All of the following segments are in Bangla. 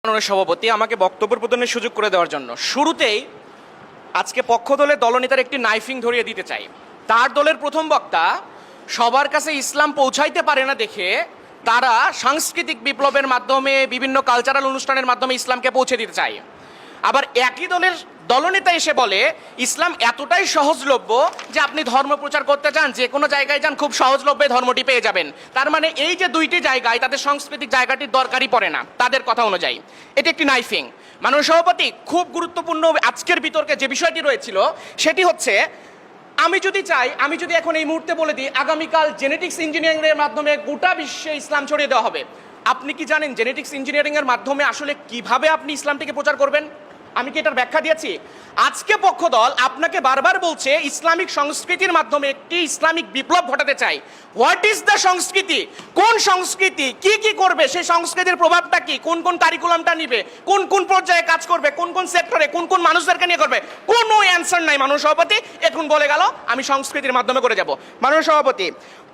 মাননীয় সভাপতি, আমাকে বক্তব্য প্রদানের সুযোগ করে দেওয়ার জন্য শুরুতেই আজকে পক্ষ দলের দলনেতার একটি নাইফিং ধরিয়ে দিতে চাই। তার দলের প্রথম বক্তা সবার কাছে ইসলাম পৌঁছাইতে পারে না দেখে তারা সাংস্কৃতিক বিপ্লবের মাধ্যমে বিভিন্ন কালচারাল অনুষ্ঠানের মাধ্যমে ইসলামকে পৌঁছে দিতে চায়। আবার একই দলের দলনেতা এসে বলে ইসলাম এতটাই সহজলভ্য যে আপনি ধর্ম প্রচার করতে চান, যে কোনো জায়গায় যান, খুব সহজলভ্যে ধর্মটি পেয়ে যাবেন। তার মানে এই যে দুইটি জায়গায় তাদের সাংস্কৃতিক জায়গাটির দরকারই পড়ে না তাদের কথা অনুযায়ী। এটি একটি নাইফিং। মাননীয় সভাপতি, খুব গুরুত্বপূর্ণ আজকের বিতর্কে যে বিষয়টি রয়েছিল সেটি হচ্ছে, আমি যদি চাই, আমি যদি এখন এই মুহূর্তে বলে দিই আগামীকাল জেনেটিক্স ইঞ্জিনিয়ারিংয়ের মাধ্যমে গোটা বিশ্বে ইসলাম ছড়িয়ে দেওয়া হবে, আপনি কি জানেন জেনেটিক্স ইঞ্জিনিয়ারিংয়ের মাধ্যমে আসলে কিভাবে আপনি ইসলামটিকে প্রচার করবেন? আমি কি এটার ব্যাখ্যা দিয়েছি? আজকে পক্ষ দল আপনাকে বারবার বলছে ইসলামিক সংস্কৃতির মাধ্যমে একটি ইসলামিক বিপ্লব ঘটাতে চাই। হোয়াট ইজ দ্য সংস্কৃতি? কোন সংস্কৃতি কি কি করবে, সেই সংস্কৃতির প্রভাবটা কি, কোন কোন কারিকুলামটা নিবে, কোন কোন পর্যায়ে কাজ করবে, কোন কোন সেক্টরে কোন কোন মানুষদেরকে নিয়ে করবে, কোনো অ্যান্সার নাই। মাননীয় সভাপতি এখন বলে গেল আমি সংস্কৃতির মাধ্যমে করে যাব। মাননীয় সভাপতি,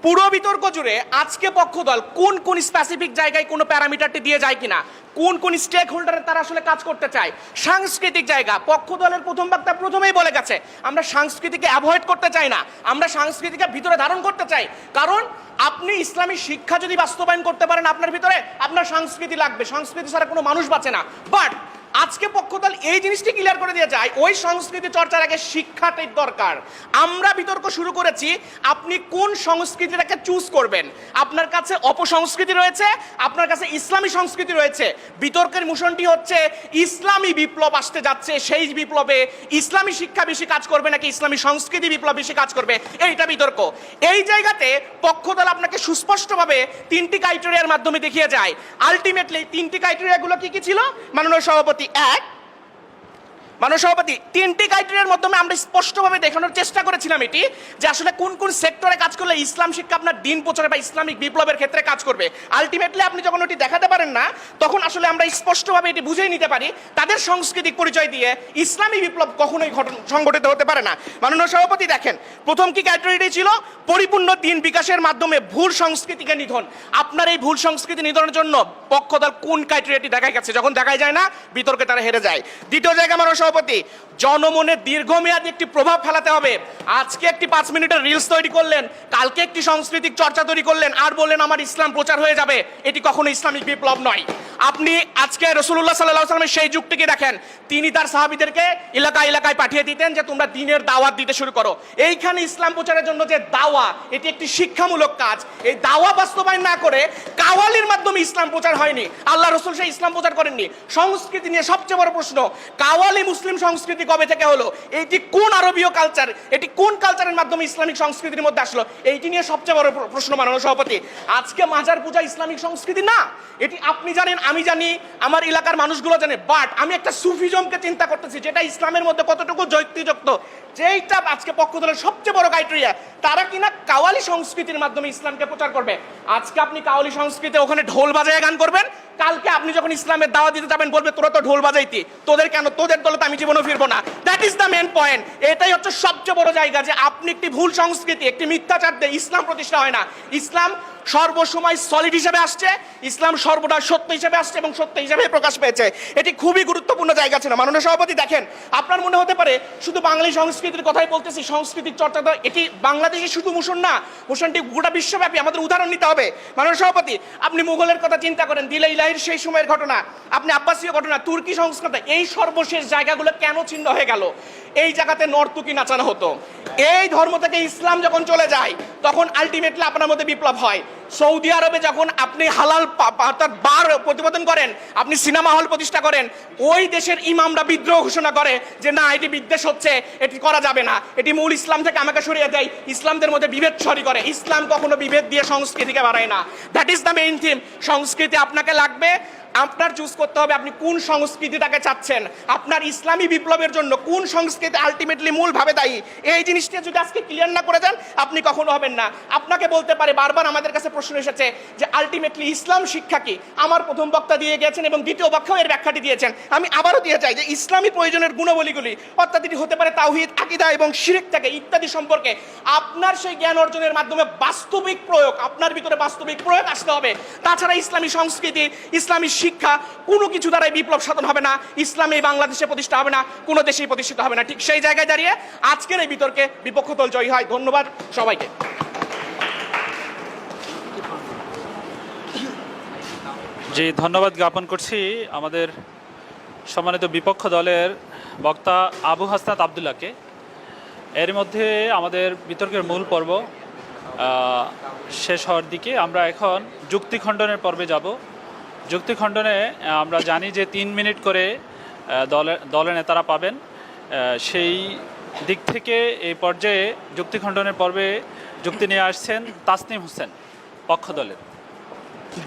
পুরো বিতর্ক জুড়ে আজকে পক্ষ দল কোন কোন স্পেসিফিক জায়গায় কোনো প্যারামিটারটি দিয়ে যায় কিনা, কোন কোন স্টেক হোল্ডারের তারা আসলে কাজ করতে চায়, সাংস্কৃতিক জায়গা পক্ষ দলের প্রথম বক্তা প্রথমেই বলে গেছে আমরা সংস্কৃতিকে অ্যাভয়েড করতে চাই না, আমরা সংস্কৃতিকে ভিতরে ধারণ করতে চাই। কারণ আপনি ইসলামী শিক্ষা যদি বাস্তবায়ন করতে পারেন আপনার ভিতরে, আপনার সংস্কৃতি লাগবে, সংস্কৃতি ছাড়া কোনো মানুষ বাঁচে না। বাট আজকে পক্ষ দল এই জিনিসটি ক্লিয়ার করে দিয়ে যায় ওই সংস্কৃতি চর্চার আগে শিক্ষাটাই দরকার। আমরা বিতর্ক শুরু করেছি আপনি কোন সংস্কৃতিটাকে চুজ করবেন। আপনার কাছে অপসংস্কৃতি রয়েছে, আপনার কাছে ইসলামী সংস্কৃতি রয়েছে। বিতর্কের মোশনটি হচ্ছে ইসলামী বিপ্লব আসতে যাচ্ছে, সেই বিপ্লবে ইসলামী শিক্ষা বেশি কাজ করবে নাকি ইসলামী সংস্কৃতি বিপ্লব বেশি কাজ করবে, এইটা বিতর্ক। এই জায়গাতে পক্ষ দল আপনাকে সুস্পষ্টভাবে তিনটি ক্রাইটেরিয়ার মাধ্যমে দেখিয়ে যায়। আলটিমেটলি তিনটি ক্রাইটেরিয়াগুলো কি কি ছিল মাননীয় সভাপতি? এক, মাননীয় সভাপতি, তিনটি ক্রাইটেরিয়ার মাধ্যমে আমরা স্পষ্টভাবে দেখানোর চেষ্টা করেছিলাম এটি যে আসলে কোন কোন সেক্টরে কাজ করলে ইসলাম শিক্ষা আপনার দিন প্রচারে বা ইসলামিক বিপ্লবের ক্ষেত্রে কাজ করবে। আলটিমেটলি আপনি যখন ওটি দেখাতে পারেন না তখন আসলে আমরা স্পষ্টভাবে এটি বুঝেই নিতে পারি তাদের সাংস্কৃতিক পরিচয় দিয়ে ইসলামী বিপ্লব কখনোই সংগঠিত হতে পারে না। মাননীয় সভাপতি দেখেন, প্রথম কি ক্রাইটেরিয়াটি ছিল? পরিপূর্ণ দিন বিকাশের মাধ্যমে ভুল সংস্কৃতিকে নিধন। আপনার এই ভুল সংস্কৃতি নিধনের জন্য পক্ষ দল কোন ক্রাইটেরিয়াটি দেখা গেছে? যখন দেখাই যায় না বিতর্কে তারা হেরে যায়। দ্বিতীয় জায়গা মাননীয় সভাপতি, জনমনে দীর্ঘমেয়াদী একটি প্রভাব ফেলাতে হবে। আজকে একটি 5 মিনিটের রিলস তৈরি করলেন, কালকে একটি সাংস্কৃতিক চর্চা তৈরি করলেন আর বললেন আমার ইসলাম প্রচার হয়ে যাবে, এটি কখনো ইসলামিক বিপ্লব নয়। আপনি আজকে রাসূলুল্লাহ সাল্লাল্লাহু আলাইহি ওয়াসাল্লামের সেই যুগটিকে দেখেন, তিনি তার সাহাবীদেরকে এলাকা এলাকায় পাঠিয়ে দিতেন যে তোমরা দ্বীনের দাওয়াত দিতে শুরু করো। এইখানে ইসলাম প্রচারের জন্য যে দাওয়া, এটি একটি শিক্ষামূলক কাজ। এই দাওয়া বাস্তবায়ন না করে কাওয়ালির মাধ্যমে ইসলাম প্রচার হয়নি। আল্লাহ রাসূল সেই ইসলাম প্রচার করেননি। সংস্কৃতি নিয়ে সবচেয়ে বড় প্রশ্ন, কাওয়ালি মুসলিম সংস্কৃতি কবে থেকে হলো? এটি কোন আরবীয় কালচার, এটি কোন কালচারের মাধ্যমে ইসলামিক সংস্কৃতির মধ্যে আসলো? এইটি নিয়ে সবচেয়ে বড় প্রশ্ন মাননীয় সভাপতি। আজকে মাজার পূজা ইসলামিক সংস্কৃতি না, এটি আপনি জানেন, আমি জানি, আমার এলাকার মানুষগুলো জানে। বাট আমি একটা সুফিজমকে চিন্তা করতেছি যেটা ইসলামের মধ্যে কতটুকু যুক্তিযুক্ত, যেইটা আজকে পক্ষ দলের সবচেয়ে বড় ক্রাইটেরিয়া। তারা কিনা কাওয়ালি সংস্কৃতির মাধ্যমে ইসলামকে প্রচার করবে। আজকে আপনি কাওয়ালি সংস্কৃতি ওখানে ঢোল বাজায় গান করবেন, কালকে আপনি যখন ইসলামের দাওয়া দিতে যাবেন বলবে তোরা তো ঢোল বাজাইতি, তোদের কেন, তোদের দলে তো আমি জীবনও ফিরবো না। That is the main point. এটাই হচ্ছে সবচেয়ে বড় জায়গা যে আপনি একটি ভুল সংস্কৃতি, একটি মিথ্যাচার দিয়ে ইসলাম প্রতিষ্ঠা হয় না। ইসলাম সর্বসময় সলিড হিসেবে আসছে, ইসলাম সর্বদা সত্য হিসেবে আসছে এবং সত্য হিসেবে প্রকাশ পেয়েছে। এটি খুবই গুরুত্বপূর্ণ জায়গা ছিল। মাননীয় সভাপতি দেখেন, আপনার মনে হতে পারে শুধু বাঙালি সংস্কৃতির কথাই বলতেছি, সংস্কৃতির চর্চা তো এটি বাংলাদেশে শুধু মোশন না, মোশনটি গোটা বিশ্বব্যাপী। আমাদের উদাহরণ নিতে হবে। মাননীয় সভাপতি, আপনি মুঘলের কথা চিন্তা করেন, দিলে ইলাহির সেই সময়ের ঘটনা, আপনি আব্বাসীয় ঘটনা, তুর্কি সংস্কৃতি, এই সর্বশেষ জায়গাগুলো কেন ছিন্ন হয়ে গেল? এই জায়গাতে নর্তকী নাচানো হতো। এই ধর্ম থেকে ইসলাম যখন চলে যায় তখন আলটিমেটলি আপনার মধ্যে বিপ্লব হয়। সৌদি আরবে যখন আপনি হালাল অর্থাৎ বার প্রতিপাদন করেন, আপনি সিনেমা হল প্রতিষ্ঠা করেন, ওই দেশের ইমামরা বিদ্রোহ ঘোষণা করে যে না, এটি বিদ্বেষ হচ্ছে, এটি করা যাবে না, এটি মূল ইসলাম থেকে আমাকে সরিয়ে দেয়, ইসলামদের মধ্যে বিভেদ ছড়ি করে। ইসলাম কখনো বিভেদ দিয়ে সংস্কৃতিকে বাড়ায় না। That is the main theme. সংস্কৃতি আপনাকে লাগবে, আপনার চুজ করতে হবে আপনি কোন সংস্কৃতিটাকে চাচ্ছেন। আপনার ইসলামী বিপ্লবের জন্য কোন সংস্কৃতি আলটিমেটলি মূলভাবে দায়ী, এই জিনিসটা যদি আজকে ক্লিয়ার না করে দেন আপনি কখনো হবেন না। আপনাকে বলতে পারে, বারবার আমাদের কাছে প্রশ্ন এসেছে যে আলটিমেটলি ইসলাম শিক্ষা কি। আমার প্রথম বক্তা দিয়ে গেছেন এবং দ্বিতীয় বক্তাও এর ব্যাখ্যাটি দিয়েছেন। আমি আবারও দিয়ে চাই যে ইসলামী প্রয়োজনের গুণাবলীগুলি, অর্থাৎ এটি হতে পারে তাওহীদ, আকীদা এবং শিরক থেকে ইত্যাদি সম্পর্কে আপনার সেই জ্ঞান অর্জনের মাধ্যমে বাস্তবিক প্রয়োগ, আপনার ভিতরে বাস্তবিক প্রয়োগ আসতে হবে। তাছাড়া ইসলামী সংস্কৃতি, ইসলামী শিক্ষা কোনো কিছু দ্বারাই বিপ্লব সাধন হবে না, ইসলামী বাংলাদেশে প্রতিষ্ঠা হবে না, কোনো দেশেই প্রতিষ্ঠিত হবে না। ঠিক সেই জায়গায় দাঁড়িয়ে আজকের এই বিতর্কে বিপক্ষ দল জয়ী হয়। ধন্যবাদ সবাইকে। জি, ধন্যবাদ জ্ঞাপন করছি আমাদের সম্মানিত বিপক্ষ দলের বক্তা আবু হাসনাত আবদুল্লাহকে। এর মধ্যে আমাদের বিতর্কের মূল পর্ব শেষ হওয়ার দিকে। আমরা এখন যুক্তি খণ্ডনের পর্বে যাব। যুক্তি খণ্ডনে আমরা জানি যে 3 মিনিট করে দলের নেতারা পাবেন। সেই দিক থেকে এই পর্যায়ে যুক্তি খণ্ডনের পর্বে যুক্তি নিয়ে আসছেন তাসনিম হোসেন পক্ষ দলের।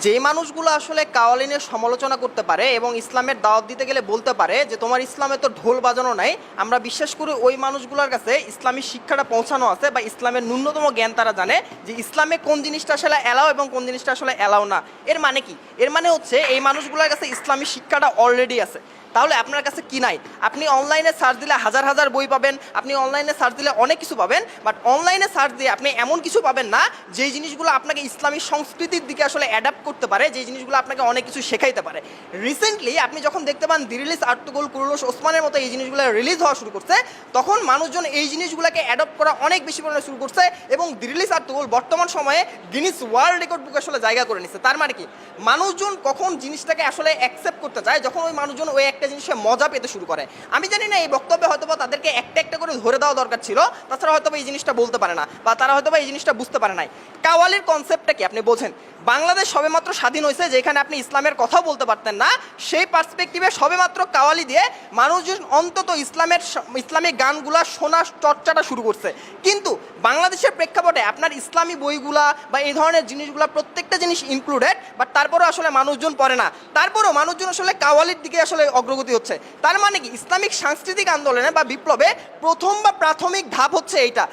যে মানুষগুলো আসলে কাওয়ালিনের সমালোচনা করতে পারে এবং ইসলামের দাওয়াত দিতে গেলে বলতে পারে যে তোমার ইসলামে তো ঢোল বাজানো নাই, আমরা বিশ্বাস করি ওই মানুষগুলোর কাছে ইসলামী শিক্ষাটা পৌঁছানো আছে বা ইসলামের ন্যূনতম জ্ঞান তারা জানে যে ইসলামে কোন জিনিসটা আসলে এলাও এবং কোন জিনিসটা আসলে এলাও না। এর মানে কি? এর মানে হচ্ছে এই মানুষগুলোর কাছে ইসলামী শিক্ষাটা অলরেডি আছে। তাহলে আপনার কাছে কি নাই? আপনি অনলাইনে সার্চ দিলে হাজার হাজার বই পাবেন, আপনি অনলাইনে সার্চ দিলে অনেক কিছু পাবেন, বাট অনলাইনে সার্চ দিয়ে আপনি এমন কিছু পাবেন না যেই জিনিসগুলো আপনাকে ইসলামী সংস্কৃতির দিকে আসলে অ্যাডাপ্ট করতে পারে, যেই জিনিসগুলো আপনাকে অনেক কিছু শেখাইতে পারে। রিসেন্টলি আপনি যখন দেখতে পান দিরিলিস আর্তুগোল কুরুলুস ওসমানের মতো এই জিনিসগুলো রিলিজ হওয়া শুরু করছে, তখন মানুষজন এই জিনিসগুলোকে অ্যাডপ্ট করা অনেক বেশি পরিমাণে শুরু করছে এবং দিরিলিস আর্তুগোল বর্তমান সময়ে গিনিস ওয়ার্ল্ড রেকর্ড বুকে আসলে জায়গা করে নিচ্ছে। তার মানে কি? মানুষজন কখন জিনিসটাকে আসলে অ্যাকসেপ্ট করতে চায়, যখন ওই মানুষজন ওই একটা জিনিসে মজা পেতে শুরু করে। আমি জানি না এই বক্তব্যে হয়তো বা তাদেরকে একটা একটা করে ধরে দেওয়া দরকার ছিল, তাছাড়া হয়তো এই জিনিসটা বলতে পারে না বা তারা হয়তো এই জিনিসটা বুঝতে পারে নাই। কাওয়ালির কনসেপ্টটা কি আপনি বোঝেন? বাংলাদেশ সবেমাত্র স্বাধীন হয়েছে, যেখানে আপনি ইসলামের কথাও বলতে পারতেন না, সেই পার্সপেক্টিভে সবেমাত্র কাওয়ালি দিয়ে মানুষজন অন্তত ইসলামিক গানগুলা শোনার চর্চাটা শুরু করছে। কিন্তু বাংলাদেশের প্রেক্ষাপটে আপনার ইসলামী বইগুলা বা এই ধরনের জিনিসগুলা প্রত্যেকটা জিনিস ইনক্লুডেড, বাট তারপরেও আসলে মানুষজন পড়ে না, তারপরেও মানুষজন আসলে কাওয়ালির দিকে আসলে অগ্রগতি হচ্ছে। তার মানে কি? ইসলামিক সাংস্কৃতিক আন্দোলনে বা বিপ্লবে প্রথম বা প্রাথমিক ধাপ হচ্ছে এইটা।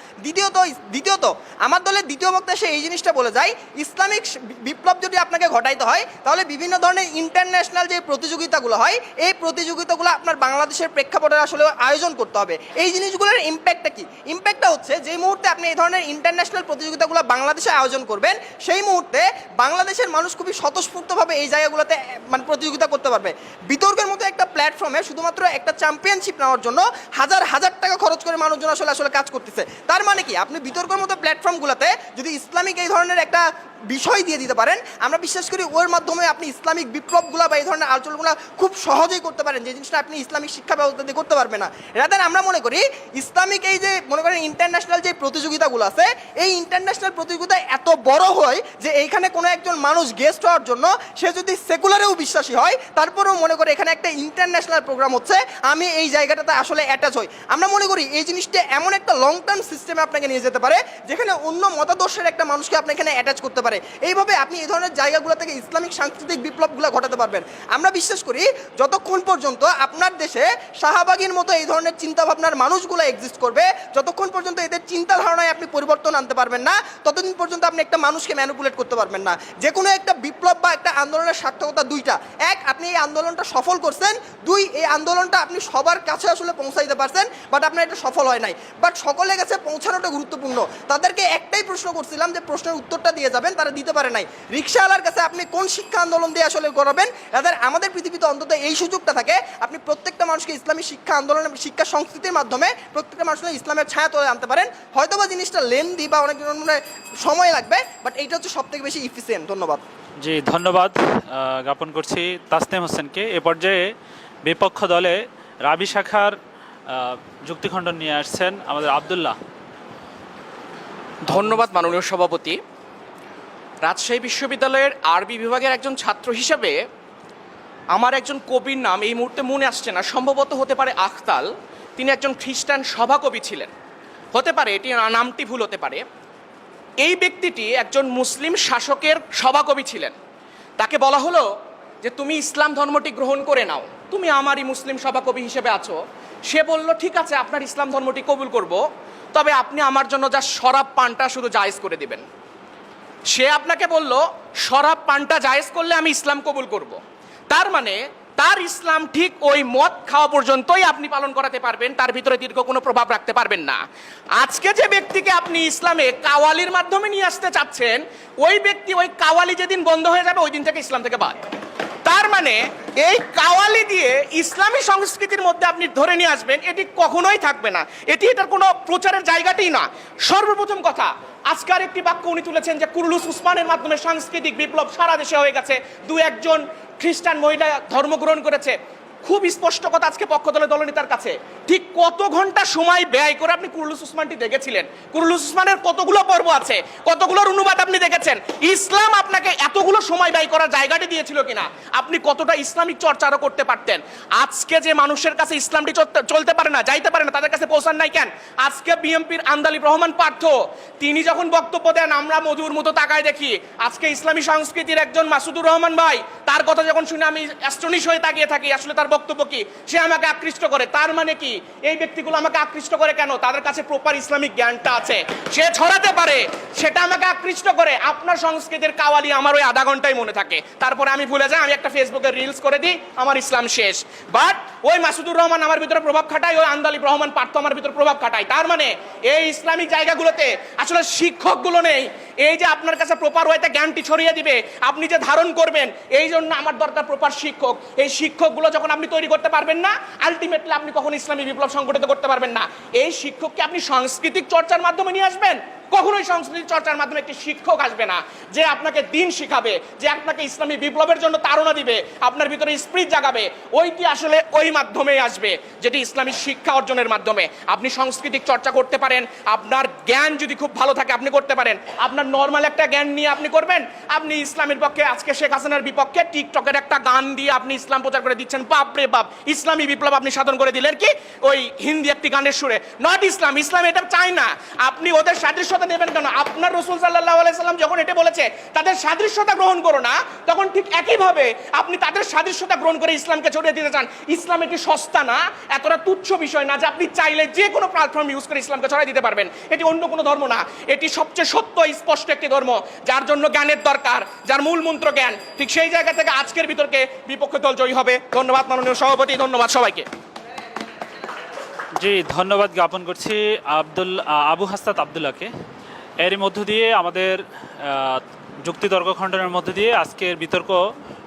দ্বিতীয়ত আমার দলের দ্বিতীয় বক্তা সে এই জিনিসটা বলে যায়, ইসলামিক বিপ্লব যদি আপনাকে ঘটাইতে হয় তাহলে বিভিন্ন ধরনের ইন্টারন্যাশনাল যে প্রতিযোগিতাগুলো হয়, এই প্রতিযোগিতাগুলো আপনার বাংলাদেশের প্রেক্ষাপটে আসলে আয়োজন করতে হবে। এই জিনিসগুলোর ইম্প্যাক্টটা কি? ইম্প্যাক্টটা হচ্ছে যেই মুহূর্তে আপনি এই ধরনের ইন্টারন্যাশনাল প্রতিযোগিতাগুলো বাংলাদেশে আয়োজন করবেন, সেই মুহূর্তে বাংলাদেশের মানুষ খুবই স্বতঃস্ফূর্তভাবে এই জায়গাগুলোতে মানে প্রতিযোগিতা করতে পারবে। বিতর্কের মতো একটা প্ল্যাটফর্মে শুধুমাত্র একটা চ্যাম্পিয়নশিপ নেওয়ার জন্য হাজার হাজার টাকা খরচ করে মানুষজন আসলে কাজ করতেছে। তার মানে কি? আপনি বিতর্কের মতো প্ল্যাটফর্মগুলোতে যদি ইসলামিক এই ধরনের একটা বিষয় দিয়ে দিতে পারেন, আমরা বিশ্বাস করি ওর মাধ্যমে আপনি ইসলামিক বিপ্লবগুলো বা এই ধরনের আলোচনাগুলো খুব সহজেই করতে পারেন, যে জিনিসটা আপনি ইসলামিক শিক্ষা ব্যবস্থা দিয়ে করতে পারবেন না। রাদার আমরা মনে করি ইসলামিক এই যে মনে করেন ইন্টারন্যাশনাল যে প্রতিযোগিতাগুলো আছে, এই ইন্টারন্যাশনাল প্রতিযোগিতা এত বড় হয় যে এইখানে কোনো একজন মানুষ গেস্ট হওয়ার জন্য সে যদি সেকুলারেও বিশ্বাসী হয়, তারপরেও মনে করে এখানে একটা ইন্টারন্যাশনাল প্রোগ্রাম হচ্ছে, আমি এই জায়গাটাতে আসলে অ্যাটাচ হই। আমরা মনে করি এই জিনিসটা এমন একটা লং টার্ম সিস্টেমে আপনাকে নিয়ে যেতে পারে, যেখানে অন্য মতাদর্শের একটা মানুষকে আপনি এখানে অ্যাটাচ করতে পারে। এইভাবে আপনি এই ধরনের জায়গাগুলো থেকে ইসলামিক সাংস্কৃতিক বিপ্লবগুলো ঘটাতে পারবেন। আমরা বিশ্বাস করি যতক্ষণ পর্যন্ত আপনার দেশে শাহবাগীর মতো এই ধরনের চিন্তাভাবনার মানুষগুলো এক্সিস্ট করবে, যতক্ষণ পর্যন্ত এদের চিন্তা ধারণায় আপনি পরিবর্তন আনতে পারবেন না, ততদিন পর্যন্ত আপনি একটা মানুষকে ম্যানিপুলেট করতে পারবেন না। যে কোনো একটা বিপ্লব বা একটা আন্দোলনের সার্থকতা দুইটা: এক, আপনি এই আন্দোলনটা সফল করছেন; দুই, এই আন্দোলনটা আপনি সবার কাছে আসলে পৌঁছাইতে পারছেন, বাট আপনার এটা সফল হয় নাই। বাট সকলের কাছে পৌঁছানোটা গুরুত্বপূর্ণ। তাদেরকে একটাই প্রশ্ন করছিলাম যে প্রশ্নের উত্তরটা দিয়ে যাবেন, তারা দিতে পারে নাই। রিক্সাওয়ালার কাছে আপনি কোন শিক্ষা আন্দোলন দিয়ে আসলে করাবেন? তাদের আমাদের পৃথিবীতে অন্তত এই সুযোগটা থাকে, আপনি প্রত্যেকটা মানুষকে ইসলামী শিক্ষা আন্দোলনের শিক্ষা সংস্কৃতির মাধ্যমে প্রত্যেকটা মানুষকে ইসলামের ছায়া তলে আনতে পারেন। হয়তোবা জিনিসটা লেন্দি বা অনেক সময় লাগবে, বাট এইটা হচ্ছে সবথেকে বেশি ইফিসিয়েন্ট। ধন্যবাদ। জি, ধন্যবাদ জ্ঞাপন করছি তাসনিম হোসেনকে। এ পর্যায়ে বিপক্ষ দলে রাবি শাখার যুক্তিখণ্ডন নিয়ে আসছেন আমাদের আবদুল্লাহ। ধন্যবাদ মাননীয় সভাপতি। রাজশাহী বিশ্ববিদ্যালয়ের আরবি বিভাগের একজন ছাত্র হিসাবে আমার একজন কবির নাম এই মুহূর্তে মনে আসছে না, সম্ভবত হতে পারে আখতাল। তিনি একজন খ্রিস্টান সভাকবি ছিলেন, হতে পারে এটি নামটি ভুল হতে পারে। এই ব্যক্তিটি একজন মুসলিম শাসকের সভাকবি ছিলেন। তাকে বলা হলো যে তুমি ইসলাম ধর্মটি গ্রহণ করে নাও, তুমি আমারই মুসলিম সভাকবি হিসেবে আছো। সে বলল ঠিক আছে, আপনার ইসলাম ধর্মটি কবুল করব, তবে আপনি আমার জন্য যা শরাব পানটা শুধু জায়েজ করে দিবেন। সে আপনাকে বলল শরাব পানটা জায়েজ করলে আমি ইসলাম কবুল করব। তার মানে তার ইসলাম ঠিক ওই মদ খাওয়া পর্যন্তই আপনি পালন করাতে পারবেন, তার ভিতরে দীর্ঘ কোনো প্রভাব রাখতে পারবেন না। আজকে যে ব্যক্তিকে আপনি ইসলামে কাওয়ালির মাধ্যমে নিয়ে আসতে চাচ্ছেন, ওই ব্যক্তি ওই কাওয়ালি যেদিন বন্ধ হয়ে যাবে ওই দিন থেকে ইসলাম থেকে বাদ। তার মানে এই কাওয়ালি দিয়ে ইসলামী সংস্কৃতির মধ্যে আপনি ধরে নিয়ে আসবেন, এটি কখনোই থাকবে না, এটার কোনো প্রচারের জায়গাটি না। সর্বপ্রথম কথা, আজকার একটি বাক্য উনি তুলেছেন যে কুরুলুস উসমানের মাধ্যমে সাংস্কৃতিক বিপ্লব সারা দেশে হয়ে গেছে, দু একজন খ্রিস্টান মহিলা ধর্মগ্রহণ করেছে। খুব স্পষ্ট কথা আজকে পক্ষ দলের দলনেতার কাছে, ঠিক কত ঘন্টা সময় ব্যয় করে আপনি কুরুলুস উসমানটি দেখেছিলেন? কুরুলুস উসমানের কতগুলো পর্ব আছে, কতগুলোর অনুবাদ আপনি দেখেছেন? ইসলাম আপনাকে এতগুলো সময় ব্যয় করার জায়গাটি দিয়েছিল কিনা? আপনি কতটা ইসলামিক চর্চা আরো করতে পারতেন? আজকে যে মানুষের কাছে ইসলামটি চলতে পারে না, যাইতে পারে না, তাদের কাছে পৌঁছান নাই কেন? আজকে বিএনপির আন্দালিব রহমান পার্থ তিনি যখন বক্তব্য দেন আমরা মধুর মতো তাকায় দেখি। আজকে ইসলামী সংস্কৃতির একজন মাসুদুর রহমান ভাই, তার কথা যখন শুনে আমি অ্যাস্টনিশ হয়ে তাকিয়ে থাকি, আসলে তার বক্তব্য কি, সে আমাকে আকৃষ্ট করে। তার মানে কি এই ব্যক্তিগুলো আমাকে আকৃষ্ট করে কেন? তাদের কাছে প্রপার ইসলামিক জ্ঞানটা আছে, সে ছড়াতে পারে, সেটা আমাকে আকৃষ্ট করে। আপনার সংস্কৃতির কাওয়ালি আমার ওই আধা ঘন্টায় মনে থাকে, তারপরে আমি ভুলে যাই, আমি একটা ফেসবুকে রিলস করে দিই, আমার ইসলাম শেষ। বাট ওই মাসুদুর রহমান আমার ভিতরে প্রভাব খাটায়, ওই আন্দালিব রহমান পার্থ আমার ভিতরে প্রভাব খাটায়। তার মানে এই ইসলামিক জায়গাগুলোতে আসলে শিক্ষকগুলো নেই, এই যে আপনার কাছে প্রপার ওয়েতে জ্ঞানটি ছড়িয়ে দিবে, আপনি যে ধারণ করবেন, এই জন্য আমার দরকার প্রপার শিক্ষক। এই শিক্ষকগুলো যখন আপনি তৈরি করতে পারবেন না, আলটিমেটলি আপনি কখন ইসলামী বিপ্লব সংগঠিত করতে পারবেন না। এই শিক্ষককে আপনি সাংস্কৃতিক চর্চার মাধ্যমে নিয়ে আসবেন, কখনোই সংস্কৃতি চর্চার মাধ্যমে একটি শিক্ষক আসবে না যে আপনাকে দিন শিখাবে, যে আপনাকে ইসলামী বিপ্লবের জন্য তাড়না দিবে, আপনার ভিতরে স্পিরিট জাগাবে। ওইটি আসলে ওই মাধ্যমেই আসবে, যেটি ইসলামী শিক্ষা অর্জনের মাধ্যমে। আপনি সাংস্কৃতিক চর্চা করতে পারেন, আপনার জ্ঞান যদি খুব ভালো থাকে আপনি করতে পারেন, আপনার নর্মাল একটা জ্ঞান নিয়ে আপনি করবেন। আপনি ইসলামের পক্ষে, আজকে শেখ হাসিনার বিপক্ষে টিকটকের একটা গান দিয়ে আপনি ইসলাম প্রচার করে দিচ্ছেন, বাপ রে বাপ, ইসলামী বিপ্লব আপনি সাধন করে দিলেন কি ওই হিন্দি একটি গানের সুরে। নট ইসলাম, ইসলাম এটা চায় না। আপনি ওদের সাদৃশ্য নেবেন কেন? আপনার রাসূল সাল্লাল্লাহু আলাইহি সাল্লাম যখন এটা বলেছে তাদের সাদৃশ্যতা গ্রহণ করো না, তখন ঠিক একইভাবে আপনি তাদের সাদৃশ্যতা গ্রহণ করে ইসলামকে ছড়িয়ে দিতে চান। ইসলাম একটি সস্তা না, এতটা তুচ্ছ বিষয় না যে আপনি চাইলে যে কোনো প্ল্যাটফর্ম ইউজ করে ইসলামকে ছড়িয়ে দিতে পারবেন। এটি অন্য কোনো ধর্ম না, এটি সবচেয়ে সত্য স্পষ্ট একটি ধর্ম, যার জন্য জ্ঞানের দরকার, যার মূল মন্ত্র জ্ঞান। ঠিক সেই জায়গা থেকে আজকের বিতর্কে বিপক্ষ দল জয়ী হবে। ধন্যবাদ মাননীয় সভাপতি, ধন্যবাদ সবাইকে। জি, ধন্যবাদ জ্ঞাপন করছি আবু হাসনাত আবদুল্লাহকে। এরই মধ্য দিয়ে আমাদের যুক্তিতর্ক খণ্ডনের মধ্য দিয়ে আজকের বিতর্ক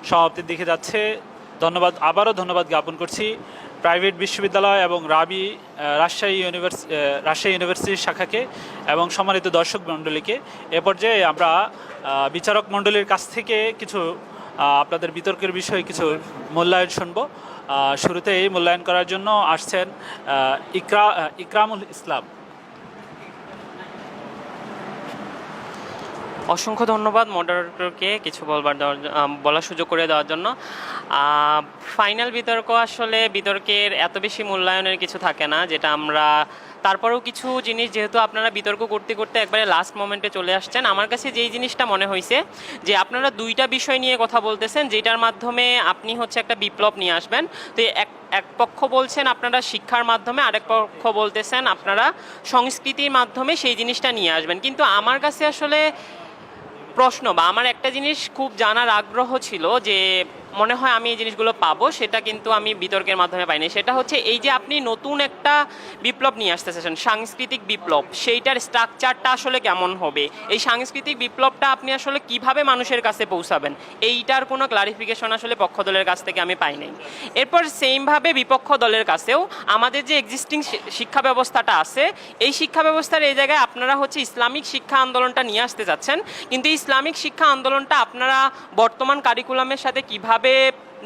সমাপ্তির দিকে যাচ্ছে। আবারও ধন্যবাদ জ্ঞাপন করছি প্রাইভেট বিশ্ববিদ্যালয় এবং রাজশাহী ইউনিভার্সিটির শাখাকে এবং সম্মানিত দর্শক মণ্ডলীকে। এ পর্যায়ে আমরা বিচারক মণ্ডলীর কাছ থেকে কিছু আপনাদের বিতর্কের বিষয়ে কিছু মূল্যায়ন শুনব। শুরুতেই মূল্যায়ন করার জন্য আসছেন ইকরামুল ইসলাম। অসংখ্য ধন্যবাদ মডারেটরকে কিছু বলার সুযোগ করে দেওয়ার জন্য। ফাইনাল বিতর্ক, আসলে বিতর্কের এত বেশি মূল্যায়নের কিছু থাকে না, যেটা আমরা তারপরেও কিছু জিনিস, যেহেতু আপনারা বিতর্ক করতে করতে একবারে লাস্ট মোমেন্টে চলে আসছেন, আমার কাছে যেই জিনিসটা মনে হয়েছে যে আপনারা দুইটা বিষয় নিয়ে কথা বলতেছেন, যেটার মাধ্যমে আপনি হচ্ছে একটা বিপ্লব নিয়ে আসবেন। তো এক পক্ষ বলছেন আপনারা শিক্ষার মাধ্যমে, আরেক পক্ষ বলতেছেন আপনারা সংস্কৃতির মাধ্যমে সেই জিনিসটা নিয়ে আসবেন। কিন্তু আমার কাছে আসলে প্রশ্ন বা আমার একটা জিনিস খুব জানার আগ্রহ ছিল, যে মনে হয় আমি এই জিনিসগুলো পাবো, সেটা কিন্তু আমি বিতর্কের মাধ্যমে পাইনি। সেটা হচ্ছে এই যে আপনি নতুন একটা বিপ্লব নিয়ে আসতে চাচ্ছেন, সাংস্কৃতিক বিপ্লব, সেইটার স্ট্রাকচারটা আসলে কেমন হবে, এই সাংস্কৃতিক বিপ্লবটা আপনি আসলে কিভাবে মানুষের কাছে পৌঁছাবেন, এইটার কোনো ক্লারিফিকেশন আসলে পক্ষ দলের কাছ থেকে আমি পাই নাই। এরপর সেমভাবে বিপক্ষ দলের কাছেও আমাদের যে এক্সিস্টিং শিক্ষা ব্যবস্থাটা আছে, এই শিক্ষা ব্যবস্থার এই জায়গায় আপনারা হচ্ছে ইসলামিক শিক্ষা আন্দোলনটা নিয়ে আসতে চাচ্ছেন, কিন্তু ইসলামিক শিক্ষা আন্দোলনটা আপনারা বর্তমান কারিকুলামের সাথে কিভাবে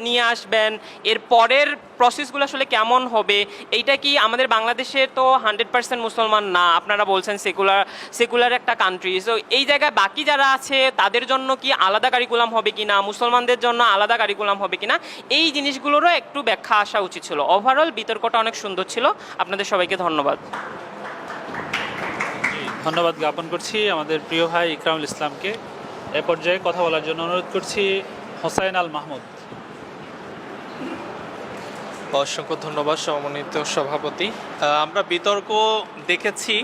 নিয়ে আসবেন, এর পরের প্রসেসগুলো আসলে কেমন হবে, এইটা কি আমাদের বাংলাদেশে তো 100% মুসলমান না, আপনারা বলছেন সেকুলার একটা কান্ট্রি, সো এই জায়গায় বাকি যারা আছে তাদের জন্য কি আলাদা কারিকুলাম হবে কিনা, মুসলমানদের জন্য আলাদা কারিকুলাম হবে কিনা, এই জিনিসগুলোরও একটু ব্যাখ্যা আসা উচিত ছিল। ওভারঅল বিতর্কটা অনেক সুন্দর ছিল। আপনাদের সবাইকে ধন্যবাদ। ধন্যবাদ জ্ঞাপন করছি আমাদের প্রিয় ভাই ইকরামুল ইসলামকে। এ পর্যায়ে কথা বলার জন্য অনুরোধ করছি হোসাইন আল মাহমুদ। অসংখ্য ধন্যবাদ সম্মানিত সভাপতি। আমরা বিতর্ক দেখেছি,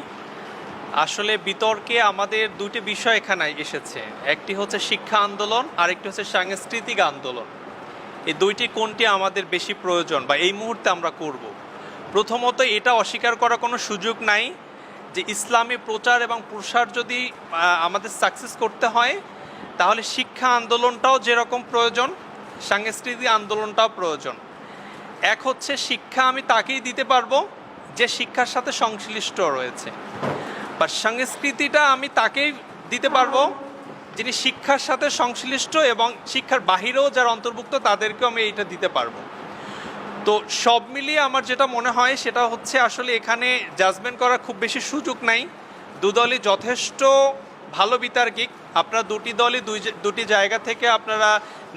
আসলে বিতর্কে আমাদের দুটি বিষয় এখানে এসেছে, একটি হচ্ছে শিক্ষা আন্দোলন আর একটি হচ্ছে সাংস্কৃতিক আন্দোলন। এই দুইটি কোনটি আমাদের বেশি প্রয়োজন বা এই মুহূর্তে আমরা করব। প্রথমত এটা অস্বীকার করার কোনো সুযোগ নাই যে ইসলামী প্রচার এবং প্রসার যদি আমাদের সাকসেস করতে হয় তাহলে শিক্ষা আন্দোলনটাও যেরকম প্রয়োজন সাংস্কৃতিক আন্দোলনটাও প্রয়োজন। এক হচ্ছে শিক্ষা আমি তাকেই দিতে পারবো যে শিক্ষার সাথে সংশ্লিষ্ট রয়েছে, বা সংস্কৃতিটা আমি তাকেই দিতে পারবো যিনি শিক্ষার সাথে সংশ্লিষ্ট এবং শিক্ষার বাহিরেও যারা অন্তর্ভুক্ত তাদেরকেও আমি এইটা দিতে পারবো। তো সব মিলিয়ে আমার যেটা মনে হয় সেটা হচ্ছে আসলে এখানে জাজমেন্ট করার খুব বেশি সুযোগ নাই। দুদলই যথেষ্ট ভালো বিতার্কিক, আপনারা দুটি দলই দুটি জায়গা থেকে আপনারা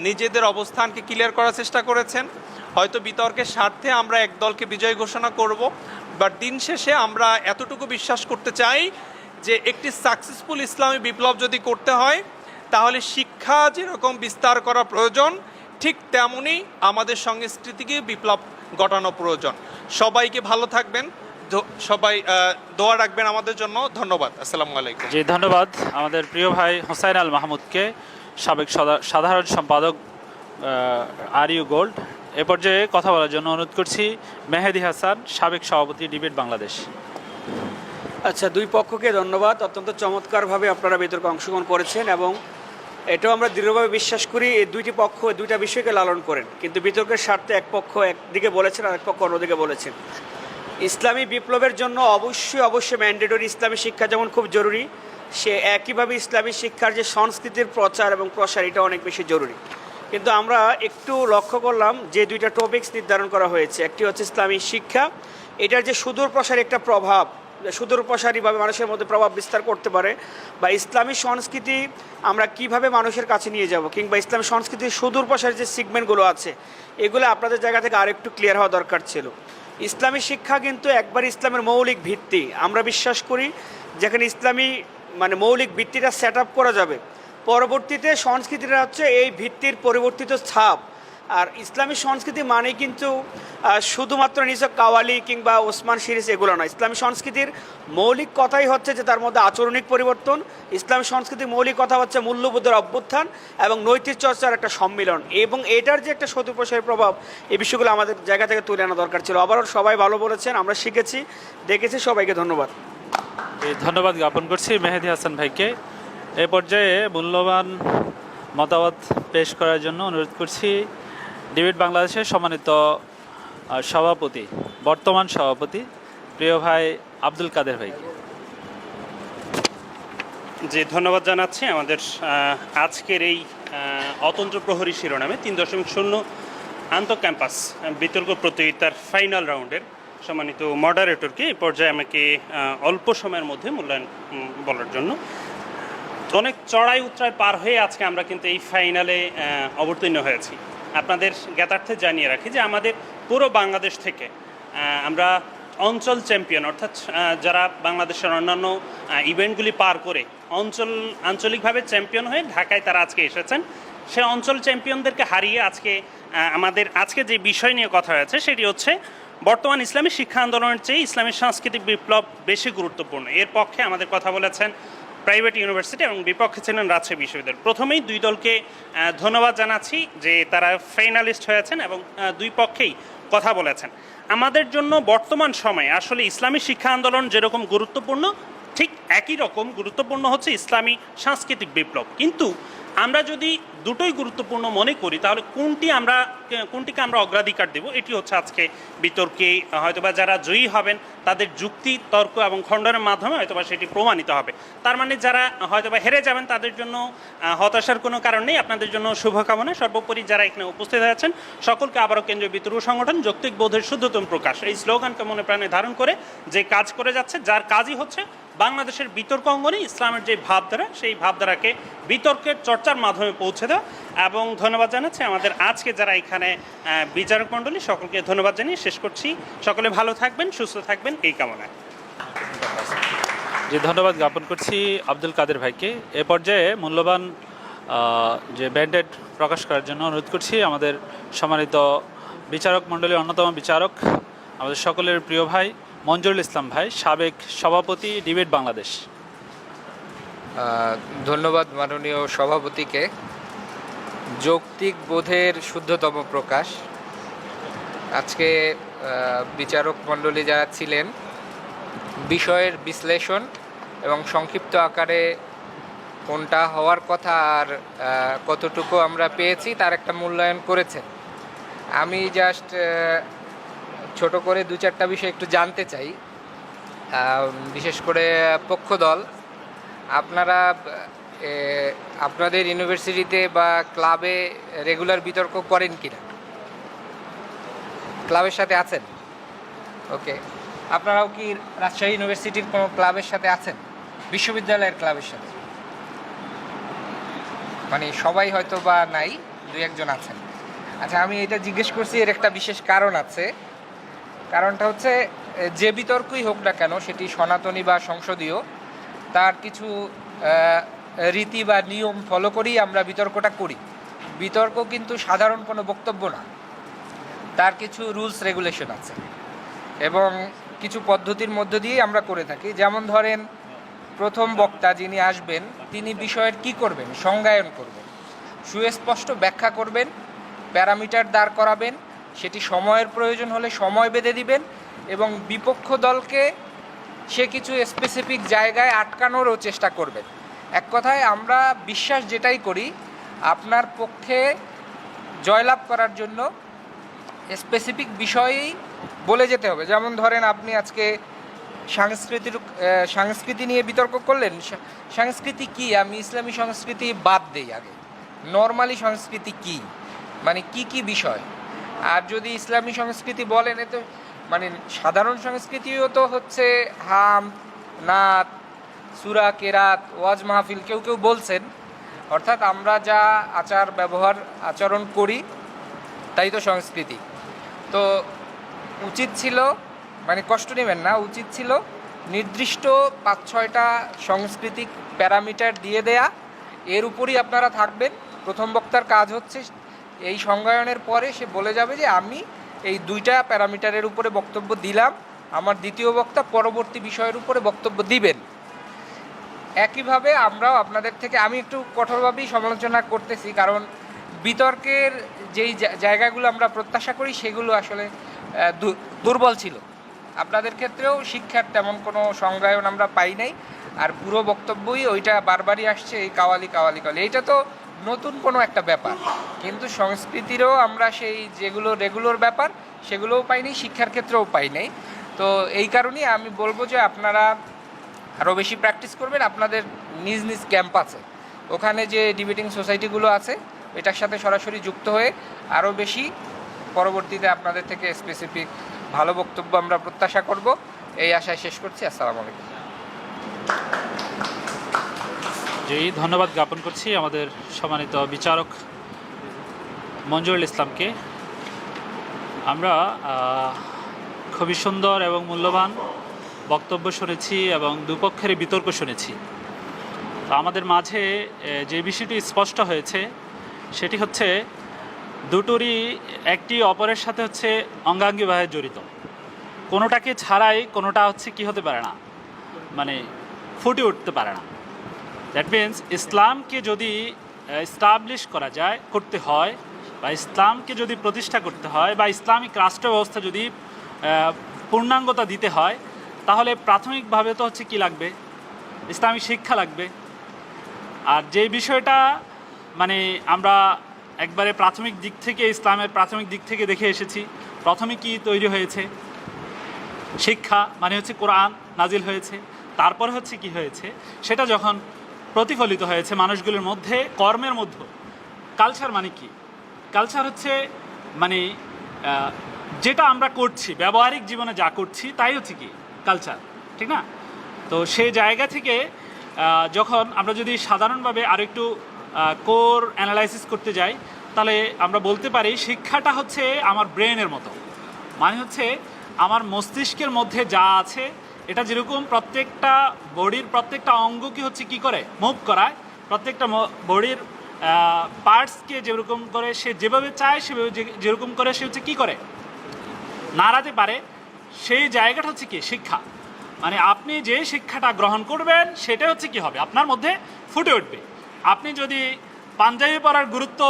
নিজেদের অবস্থানকে ক্লিয়ার করার চেষ্টা করেছেন। হয়তো বিতর্কের স্বার্থে আমরা এক দলকে বিজয় ঘোষণা করব, বাট দিন শেষে আমরা এতটুকু বিশ্বাস করতে চাই যে একটি সাকসেসফুল ইসলামী বিপ্লব যদি করতে হয় তাহলে শিক্ষা যেরকম বিস্তার করা প্রয়োজন ঠিক তেমনি আমাদের সংস্কৃতিকে বিপ্লব ঘটানো প্রয়োজন। সবাইকে ভালো থাকবেন, সবাই দোয়া রাখবেন আমাদের জন্য। ধন্যবাদ। আসসালামু আলাইকুম। জি ধন্যবাদ আমাদের প্রিয় ভাই হোসাইন আল মাহমুদকে, সাবেক সাধারণ সম্পাদক আরইউ গোল্ড। এ পর্যায়ে কথা বলার জন্য অনুরোধ করছি মেহেদি হাসান, সাবেক সভাপতি ডিবেট বাংলাদেশ। আচ্ছা, দুই পক্ষকে ধন্যবাদ। অত্যন্ত চমৎকারভাবে আপনারা বিতর্কে অংশগ্রহণ করেছেন এবং এটাও আমরা দৃঢ়ভাবে বিশ্বাস করি এই দুইটি পক্ষ দুইটা বিষয়কে লালন করেন, কিন্তু বিতর্কের স্বার্থে এক পক্ষ একদিকে বলেছেন আর এক পক্ষ অন্যদিকে বলেছেন। ইসলামী বিপ্লবের জন্য অবশ্যই ম্যান্ডেটরি ইসলামী শিক্ষা যেমন খুব জরুরি, সে একইভাবে ইসলামী শিক্ষার যে সংস্কৃতির প্রচার এবং প্রসার এটা অনেক বেশি জরুরি। কিন্তু আমরা একটু লক্ষ্য করলাম যে দুইটা টপিকস নির্ধারণ করা হয়েছে, একটি হচ্ছে ইসলামী শিক্ষা, এটার যে সুদূর প্রসারী একটা প্রভাব, সুদূর প্রসারীভাবে মানুষের মধ্যে প্রভাব বিস্তার করতে পারে, বা ইসলামী সংস্কৃতি আমরা কিভাবে মানুষের কাছে নিয়ে যাব, কিংবা ইসলামী সংস্কৃতির সুদূর প্রসারী যে সিগমেন্টগুলো আছে এগুলো আপনাদের জায়গা থেকে আরেকটু ক্লিয়ার হওয়া দরকার ছিল। ইসলামী শিক্ষা কিন্তু একবার ইসলামের মৌলিক ভিত্তি। আমরা বিশ্বাস করি যেখানে ইসলামী মৌলিক ভিত্তিটা সেট আপ করা যাবে, পরবর্তীতে সংস্কৃতিটা হচ্ছে এই ভিত্তির পরিবর্তিত ছাপ। আর ইসলামী সংস্কৃতি মানে কিন্তু শুধুমাত্র নিজস্ব কাওয়ালি কিংবা ওসমান সিরিজ এগুলো নয়। ইসলামী সংস্কৃতির মৌলিক কথাই হচ্ছে যে তার মধ্যে আচরণিক পরিবর্তন। ইসলামী সংস্কৃতির মৌলিক কথা হচ্ছে মূল্যবোধের অভ্যুত্থান এবং নৈতিক চর্চার একটা সম্মিলন, এবং এটার যে একটা সতুপ্রসারী প্রভাব, এই বিষয়গুলো আমাদের জায়গা থেকে তুলে আনা দরকার ছিল। আবারও সবাই ভালো বলেছেন, আমরা শিখেছি, দেখেছি, সবাইকে ধন্যবাদ। ধন্যবাদ জ্ঞাপন করছি মেহেদি হাসান ভাইকে। এ পর্যায়ে মূল্যবান মতামত পেশ করার জন্য অনুরোধ করছি ডিবেট বাংলাদেশের সম্মানিত সভাপতি, বর্তমান সভাপতি প্রিয় ভাই আব্দুল কাদের ভাইকে। যে ধন্যবাদ জানাচ্ছি আমাদের আজকের এই অতন্ত্র প্রহরী শিরোনামে 3.0 আন্তঃ ক্যাম্পাস বিতর্ক প্রতিযোগিতার ফাইনাল রাউন্ডের সম্মানিত মডারেটরকে এই পর্যায়ে আমাকে অল্প সময়ের মধ্যে মূল্যায়ন বলার জন্য। অনেক চড়াই উতরাই পার হয়ে আজকে আমরা কিন্তু এই ফাইনালে অবতীর্ণ হয়েছি। আপনাদের জ্ঞাতার্থে জানিয়ে রাখি যে আমাদের পুরো বাংলাদেশ থেকে আমরা অঞ্চল চ্যাম্পিয়ন, অর্থাৎ যারা বাংলাদেশের অন্যান্য ইভেন্টগুলি পার করে আঞ্চলিকভাবে চ্যাম্পিয়ন হয়ে ঢাকায় তারা আজকে এসেছেন, সে অঞ্চল চ্যাম্পিয়নদেরকে হারিয়ে আজকে যে বিষয় নিয়ে কথা হয়েছে সেটি হচ্ছে বর্তমান ইসলামী শিক্ষা আন্দোলনের চেয়ে ইসলামী সাংস্কৃতিক বিপ্লব বেশি গুরুত্বপূর্ণ। এর পক্ষে আমাদের কথা বলেছেন প্রাইভেট ইউনিভার্সিটি এবং বিপক্ষে ছিলেন রাজশাহী বিশ্ববিদ্যালয়। প্রথমেই দুই দলকে ধন্যবাদ জানাচ্ছি যে তারা ফাইনালিস্ট হয়েছেন এবং দুই পক্ষেই কথা বলেছেন। আমাদের জন্য বর্তমান সময়ে আসলে ইসলামী শিক্ষা আন্দোলন যেরকম গুরুত্বপূর্ণ, ঠিক একই রকম গুরুত্বপূর্ণ হচ্ছে ইসলামী সাংস্কৃতিক বিপ্লব। কিন্তু আমরা যদি দুটোই গুরুত্বপূর্ণ মনে করি তাহলে কোনটিকে আমরা অগ্রাধিকার দেব, এটি হচ্ছে আজকে বিতর্কে হয়তোবা যারা জয়ী হবেন তাদের যুক্তি, তর্ক এবং খণ্ডনের মাধ্যমে হয়তোবা সেটি প্রমাণিত হবে। তার মানে যারা হয়তোবা হেরে যাবেন তাদের জন্য হতাশার কোনো কারণ নেই, আপনাদের জন্য শুভকামনা। সর্বোপরি যারা এখানে উপস্থিত আছেন সকলকে আবারও কেন্দ্রীয় বিতর্ক সংগঠন যৌক্তিক বোধের শুদ্ধতম প্রকাশ এই স্লোগানকে মনে প্রাণে ধারণ করে যে কাজ করে যাচ্ছে, যার কাজই হচ্ছে বাংলাদেশের বিতর্ক অঙ্গনে ইসলামের যে ভাবধারা সেই ভাবধারাকে বিতর্কের চর্চার মাধ্যমে পৌঁছে দেওয়া। এবং ধন্যবাদ জানাচ্ছি আমাদের আজকে যারা এখানে বিচারক মণ্ডলী, সকলকে ধন্যবাদ জানিয়ে শেষ করছি। সকলে ভালো থাকবেন, সুস্থ থাকবেন এই কামনায়। যে ধন্যবাদ জ্ঞাপন করছি আব্দুল কাদের ভাইকে। এ পর্যায়ে মূল্যবান যে ব্যান্ডেড প্রকাশ করার জন্য অনুরোধ করছি আমাদের সম্মানিত বিচারক মণ্ডলীর অন্যতম বিচারক, আমাদের সকলের প্রিয় ভাই মঞ্জুরুল ইসলাম ভাই, সাবেক সভাপতি ডিবেট বাংলাদেশ। ধন্যবাদ মাননীয় সভাপতিকে। যৌক্তিক বোধের শুদ্ধতম প্রকাশ। আজকে বিচারক মণ্ডলী যারা ছিলেন বিষয়ের বিশ্লেষণ এবং সংক্ষিপ্ত আকারে কোনটা হওয়ার কথা আর কতটুকু আমরা পেয়েছি তার একটা মূল্যায়ন করেছেন। আমি জাস্ট ছোট করে দু চারটা বিষয় একটু জানতে চাই। বিশেষ করে পক্ষদল, আপনারা আপনাদের ইউনিভার্সিটিতে বা ক্লাবে রেগুলার বিতর্ক করেন কিনা? ক্লাবের সাথে আছেন? ওকে। আপনারাও কি রাজশাহী ইউনিভার্সিটির কোনো ক্লাবের সাথে আছেন? বিশ্ববিদ্যালয়ের ক্লাবের সাথে? মানে সবাই হয়তো বা নাই, দুই একজন আছেন। আচ্ছা, আমি এটা জিজ্ঞেস করছি, এর একটা বিশেষ কারণ আছে। কারণটা হচ্ছে যে বিতর্কই হোক না কেন, সেটি সনাতনী বা সংসদীয়, তার কিছু রীতি বা নিয়ম ফলো করেই আমরা বিতর্কটা করি। বিতর্ক কিন্তু সাধারণ কোনো বক্তব্য না, তার কিছু রুলস রেগুলেশন আছে এবং কিছু পদ্ধতির মধ্য দিয়েই আমরা করে থাকি। যেমন ধরেন, প্রথম বক্তা যিনি আসবেন তিনি বিষয়ের কি করবেন, সংজ্ঞায়ন করবেন, সুস্পষ্ট ব্যাখ্যা করবেন, প্যারামিটার দাঁড় করাবেন, সেটি সময়ের প্রয়োজন হলে সময় বেঁধে দিবেন এবং বিপক্ষ দলকে সে কিছু স্পেসিফিক জায়গায় আটকানোরও চেষ্টা করবেন। এক কথায় আমরা বিশ্বাস যেটাই করি, আপনার পক্ষে জয়লাভ করার জন্য স্পেসিফিক বিষয়েই বলে যেতে হবে। যেমন ধরেন, আপনি আজকে সংস্কৃতি নিয়ে বিতর্ক করলেন। সংস্কৃতি কি? আমি ইসলামী সংস্কৃতি বাদ দেই আগে। নর্মালি সংস্কৃতি কি, মানে কি কি বিষয়। আর যদি ইসলামী সংস্কৃতি বলেন, এ তো মানে সাধারণ সংস্কৃতিও তো হচ্ছে হাম, নাত, সূরা, কেরাত, ওয়াজ মাহফিল কেউ কেউ বলছেন। অর্থাৎ আমরা যা আচার ব্যবহার আচরণ করি তাই তো সংস্কৃতি। তো উচিত ছিল, মানে কষ্ট নেবেন না, উচিত ছিল নির্দিষ্ট 5-6টা সাংস্কৃতিক প্যারামিটার দিয়ে দেয়া, এর উপরই আপনারা থাকবেন। প্রথম বক্তার কাজ হচ্ছে এই সংজ্ঞায়নের পরে সে বলে যাবে যে আমি এই 2টা প্যারামিটারের উপরে বক্তব্য দিলাম, আমার দ্বিতীয় বক্তা পরবর্তী বিষয়ের উপরে বক্তব্য দিবেন। একইভাবে আমরাও আপনাদের থেকে, আমি একটু কঠোরভাবেই সমালোচনা করতেছি, কারণ বিতর্কের যেই জায়গাগুলো আমরা প্রত্যাশা করি সেগুলো আসলে দুর্বল ছিল। আপনাদের ক্ষেত্রেও শিক্ষার তেমন কোনো সংজ্ঞায়ন আমরা পাই নাই, আর পুরো বক্তব্যই ওইটা বারবারই আসছে, এই কাওয়ালি কাওয়ালি কাওয়ালি। এইটা তো নতুন কোনো একটা ব্যাপার, কিন্তু সংস্কৃতিরও আমরা সেই যেগুলো রেগুলার ব্যাপার সেগুলোও পাইনি, শিক্ষার ক্ষেত্রেও পাই নাই। তো এই কারণেই আমি বলবো যে আপনারা আরও বেশি প্র্যাকটিস করবেন। আপনাদের নিজ নিজ ক্যাম্পাসে, ওখানে যে ডিবেটিং সোসাইটিগুলো আছে এটার সাথে সরাসরি যুক্ত হয়ে আরও বেশি পরবর্তীতে আপনাদের থেকে স্পেসিফিক ভালো বক্তব্য আমরা প্রত্যাশা করব। এই আশায় শেষ করছি। আসসালামু আলাইকুম। জি, ধন্যবাদ জ্ঞাপন করছি আমাদের সম্মানিত বিচারক মঞ্জুরুল ইসলামকে। আমরা খুবই সুন্দর এবং মূল্যবান বক্তব্য শুনেছি এবং দুপক্ষের বিতর্ক শুনেছি। তো আমাদের মাঝে যে বিষয়টি স্পষ্ট হয়েছে সেটি হচ্ছে দুটোরই একটি অপরের সাথে হচ্ছে অঙ্গাঙ্গিভাবে জড়িত। কোনোটাকে ছাড়াই কোনোটা হচ্ছে কি হতে পারে না, মানে ফুটে উঠতে পারে না। দ্যাট মিনস ইসলামকে যদি এস্টাবলিশ করা যায়, করতে হয়, বা ইসলামকে যদি প্রতিষ্ঠা করতে হয়, বা ইসলামিক রাষ্ট্র ব্যবস্থা যদি পূর্ণাঙ্গতা দিতে হয়, তাহলে প্রাথমিকভাবে তো হচ্ছে কি লাগবে, ইসলামিক শিক্ষা লাগবে। আর যে বিষয়টা মানে আমরা একবারে প্রাথমিক দিক থেকে, ইসলামের প্রাথমিক দিক থেকে দেখে এসেছি, প্রথমে কি তৈরি হয়েছে, শিক্ষা মানে হচ্ছে কোরআন নাজিল হয়েছে, তারপর হচ্ছে কি হয়েছে, সেটা যখন প্রতিফলিত হয়েছে মানুষগুলোর মধ্যে, কর্মের মধ্যে। কালচার মানে কি? কালচার হচ্ছে মানে যেটা আমরা করছি, ব্যবহারিক জীবনে যা করছি তাই হচ্ছে কি কালচার, ঠিক না? তো সেই জায়গা থেকে যখন আমরা যদি সাধারণভাবে আরও একটু কোর অ্যানালাইসিস করতে যাই, তাহলে আমরা বলতে পারি শিক্ষাটা হচ্ছে আমার ব্রেনের মতো। মানে হচ্ছে আমার মস্তিষ্কের মধ্যে যা আছে, এটা যেরকম প্রত্যেকটা বডির প্রত্যেকটা অঙ্গকে হচ্ছে কি করে মুভ করায়, প্রত্যেকটা বডির পার্টসকে যেরকম করে সে যেভাবে চায় সেভাবে যেরকম করে সে হচ্ছে কী করে নাড়াতে পারে, সেই জায়গাটা হচ্ছে কি শিক্ষা, মানে আপনি যে শিক্ষাটা গ্রহণ করবেন সেটা হচ্ছে কি হবে আপনার মধ্যে ফুটে উঠবে। আপনি যদি পাঞ্জাবি পরার গুরুত্ব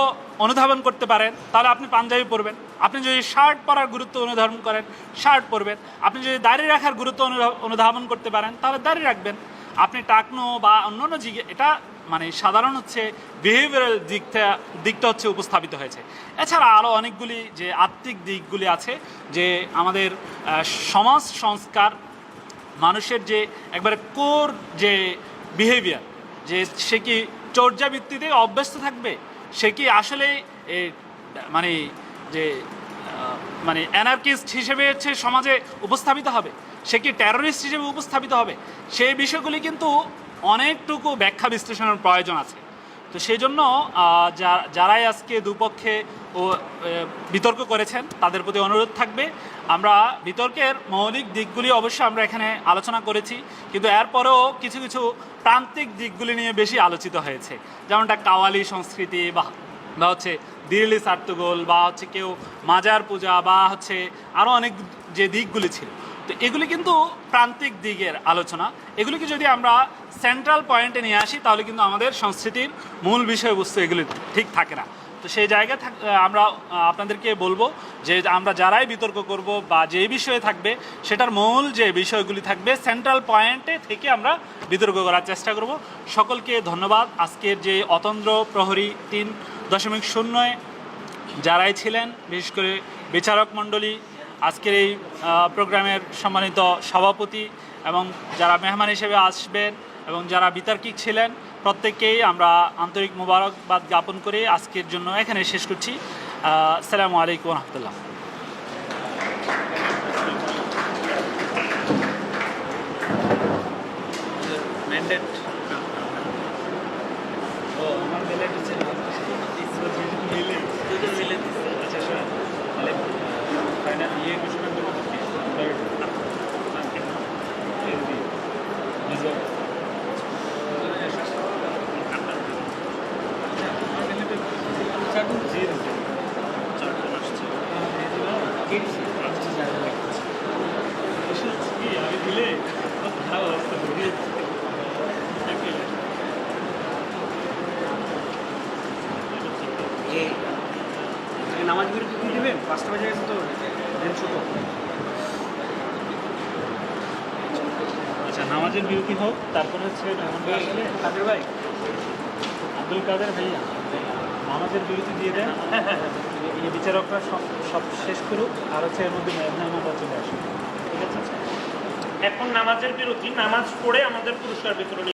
অনুধাবন করতে পারেন তাহলে আপনি পাঞ্জাবি পরবেন, আপনি যদি শার্ট পরার গুরুত্ব অনুধাবন করেন শার্ট পরবেন, আপনি যদি দাড়ি রাখার গুরুত্ব অনুধাবন করতে পারেন তাহলে দাড়ি রাখবেন। আপনি টাকনো বা অন্যান্য এটা মানে সাধারণ হচ্ছে বিহেভিয়ারাল দিকটা হচ্ছে উপস্থাপিত হয়েছে। এছাড়া আরও অনেকগুলি যে আত্মিক দিকগুলি আছে, যে আমাদের সমাজ সংস্কার, মানুষের যে একবারে কোর যে বিহেভিয়ার, যে সে কি চর্যাবৃত্তিতে অভ্যস্ত থাকবে, সে কি আসলে মানে যে মানে অ্যানার্কিস্ট হিসেবে হচ্ছে সমাজে উপস্থাপিত হবে, সে কি টেররিস্ট হিসেবে উপস্থাপিত হবে, সেই বিষয়গুলি কিন্তু অনেকটুকু ব্যাখ্যা বিশ্লেষণের প্রয়োজন আছে। তো সেই জন্য যারাই আজকে দুপক্ষে বিতর্ক করেছেন তাদের প্রতি অনুরোধ থাকবে, আমরা বিতর্কের মৌলিক দিকগুলি অবশ্যই আমরা এখানে আলোচনা করেছি, কিন্তু এরপরেও কিছু কিছু প্রান্তিক দিকগুলি নিয়ে বেশি আলোচিত হয়েছে, যেমনটা কাওয়ালি সংস্কৃতি বা হচ্ছে দিল্লি সার্তুগোল বা হচ্ছে কেউ মাজার পূজা বা হচ্ছে আরও অনেক যে দিকগুলি ছিল। তো এগুলি কিন্তু প্রান্তিক দিকের আলোচনা, এগুলিকে যদি আমরা সেন্ট্রাল পয়েন্টে নিয়ে আসি তাহলে কিন্তু আমাদের সংস্কৃতির মূল বিষয়বস্তু এগুলি ঠিক থাকে না। তো সেই জায়গায় আমরা আপনাদেরকে বলবো যে আমরা যারাই বিতর্ক করব বা যে বিষয়ে থাকবে সেটার মূল যে বিষয়গুলি থাকবে সেন্ট্রাল পয়েন্টে থেকে আমরা বিতর্ক করার চেষ্টা করব। সকলকে ধন্যবাদ। আজকের যে অতন্দ্র প্রহরী 3.0 যারাই ছিলেন, বিশেষ করে বিচারক মণ্ডলী, আজকের এই প্রোগ্রামের সম্মানিত সভাপতি এবং যারা মেহমান হিসেবে আসবেন এবং যারা বিতর্কিক ছিলেন, প্রত্যেককেই আমরা আন্তরিক মোবারকবাদ জ্ঞাপন করে আজকের জন্য এখানে শেষ করছি। আসসালামু আলাইকুম রহমতুল্লাহ। নামাজ বিরতি দিয়ে দেবেন, 5টা বাজে গেছে তো দিন ছোট। আচ্ছা, নামাজের বিরতি হোক, তারপরে হচ্ছে আসলে কাদের ভাই, আব্দুল কাদের ভাইয়া নামাজের বিরতি দিয়ে দেন, এই বিচারকরা সব শেষ করুক, আর হচ্ছে এর মধ্যে মেহমানরা চলে আসুক। ঠিক আছে, এখন নামাজের বিরতি, নামাজ পড়ে আমাদের পুরস্কার বিতরণ।